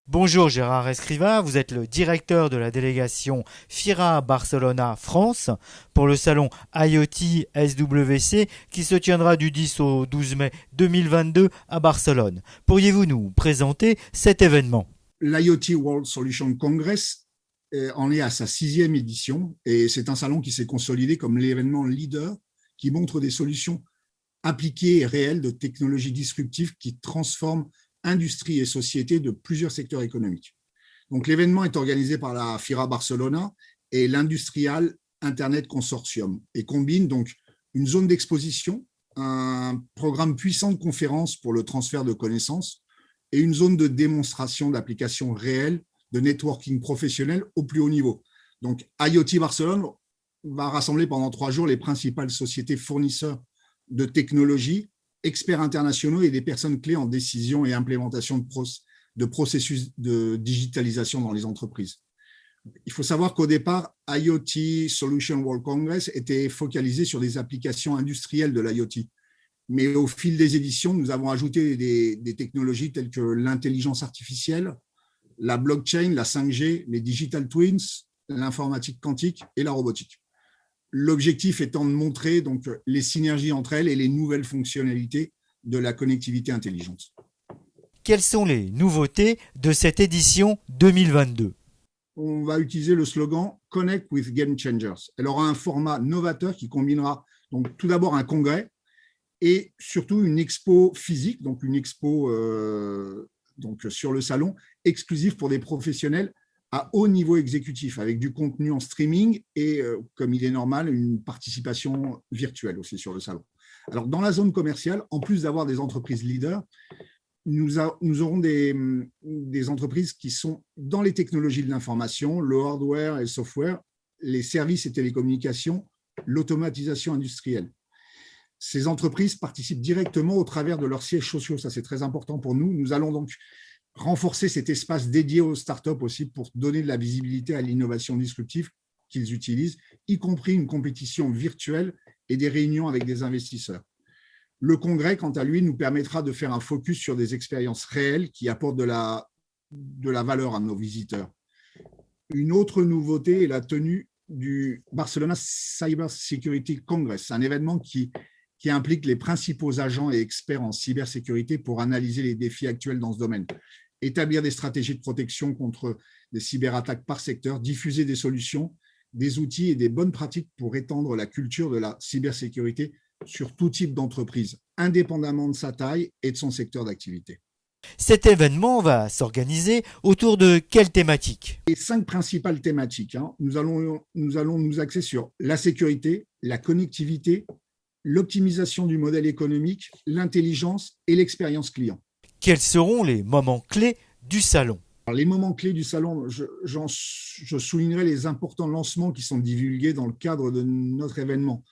Bonjour Gérard Escrivá, vous êtes le directeur de la délégation FIRA Barcelona France pour le salon IoT SWC qui se tiendra du 10 au 12 mai 2022 à Barcelone. Pourriez-vous nous présenter cet événement? L'IoT World Solution Congress en est à sa 6e édition et c'est un salon qui s'est consolidé comme l'événement leader qui montre des solutions appliquées et réelles de technologies disruptives qui transforment industrie et société de plusieurs secteurs économiques. Donc, l'événement est organisé par la FIRA Barcelona et l'Industrial Internet Consortium et combine donc une zone d'exposition, un programme puissant de conférences pour le transfert de connaissances et une zone de démonstration d'applications réelles de networking professionnel au plus haut niveau. Donc, IoT Barcelone va rassembler pendant 3 jours les principales sociétés fournisseurs de technologies, experts internationaux et des personnes clés en décision et implémentation de processus de digitalisation dans les entreprises. Il faut savoir qu'au départ, IoT Solution World Congress était focalisé sur des applications industrielles de l'IoT. Mais au fil des éditions, nous avons ajouté des technologies telles que l'intelligence artificielle, la blockchain, la 5G, les digital twins, l'informatique quantique et la robotique. L'objectif étant de montrer donc les synergies entre elles et les nouvelles fonctionnalités de la connectivité intelligente. Quelles sont les nouveautés de cette édition 2022? On va utiliser le slogan « Connect with Game Changers ». Elle aura un format novateur qui combinera donc tout d'abord un congrès et surtout une expo physique, donc une expo donc sur le salon, exclusive pour des professionnels à haut niveau exécutif, avec du contenu en streaming et, comme il est normal, une participation virtuelle aussi sur le salon. Alors, dans la zone commerciale, en plus d'avoir des entreprises leaders, nous aurons des entreprises qui sont dans les technologies de l'information, le hardware et le software, les services et télécommunications, l'automatisation industrielle. Ces entreprises participent directement au travers de leurs sièges sociaux. Ça, c'est très important pour nous. Nous allons donc renforcer cet espace dédié aux startups aussi pour donner de la visibilité à l'innovation disruptive qu'ils utilisent, y compris une compétition virtuelle et des réunions avec des investisseurs. Le congrès, quant à lui, nous permettra de faire un focus sur des expériences réelles qui apportent de la valeur à nos visiteurs. Une autre nouveauté est la tenue du Barcelona Cyber Security Congress, un événement qui implique les principaux agents et experts en cybersécurité pour analyser les défis actuels dans ce domaine, établir des stratégies de protection contre des cyberattaques par secteur, diffuser des solutions, des outils et des bonnes pratiques pour étendre la culture de la cybersécurité sur tout type d'entreprise, indépendamment de sa taille et de son secteur d'activité. Cet événement va s'organiser autour de quelle thématique? Les 5 principales thématiques. Nous allons nous axer sur la sécurité, la connectivité, l'optimisation du modèle économique, l'intelligence et l'expérience client. Quels seront les moments clés du salon? Alors, les moments clés du salon, je soulignerai les importants lancements qui sont divulgués dans le cadre de notre événement.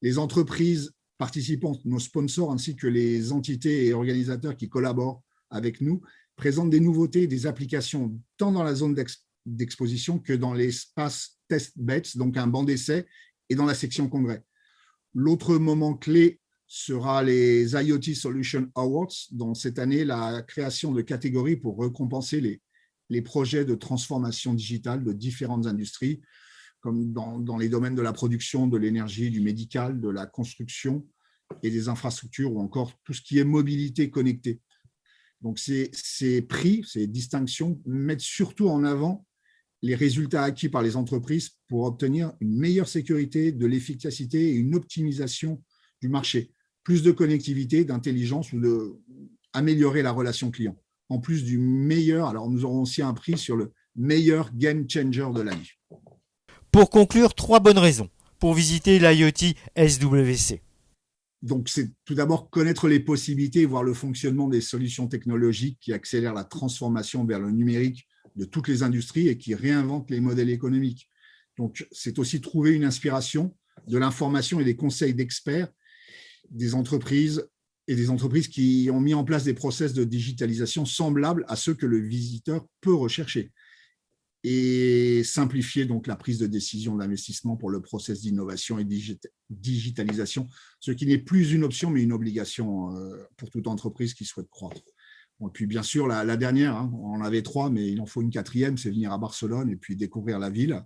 Les entreprises participantes, nos sponsors, ainsi que les entités et organisateurs qui collaborent avec nous, présentent des nouveautés et des applications tant dans la zone d'exposition que dans l'espace test beds, donc un banc d'essai, et dans la section congrès. L'autre moment clé sera les IoT Solution Awards, dont cette année, la création de catégories pour récompenser les projets de transformation digitale de différentes industries, comme dans les domaines de la production, de l'énergie, du médical, de la construction et des infrastructures, ou encore tout ce qui est mobilité connectée. Donc, ces prix, ces distinctions mettent surtout en avant les résultats acquis par les entreprises pour obtenir une meilleure sécurité, de l'efficacité et une optimisation du marché, plus de connectivité, d'intelligence ou d'améliorer la relation client. En plus du meilleur, alors nous aurons aussi un prix sur le meilleur game changer de l'année. Pour conclure, 3 bonnes raisons pour visiter l'IoT SWC. Donc, c'est tout d'abord connaître les possibilités et voir le fonctionnement des solutions technologiques qui accélèrent la transformation vers le numérique de toutes les industries et qui réinventent les modèles économiques. Donc, c'est aussi trouver une inspiration, de l'information et des conseils d'experts des entreprises et des entreprises qui ont mis en place des process de digitalisation semblables à ceux que le visiteur peut rechercher, et simplifier donc la prise de décision d'investissement pour le process d'innovation et digitalisation, ce qui n'est plus une option mais une obligation pour toute entreprise qui souhaite croître. Et puis, bien sûr, la dernière, hein, on en avait 3, mais il en faut une 4e, c'est venir à Barcelone et puis découvrir la ville.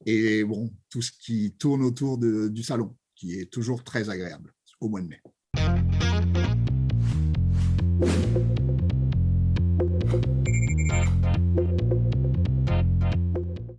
Et bon, tout ce qui tourne autour du salon, qui est toujours très agréable au mois de mai.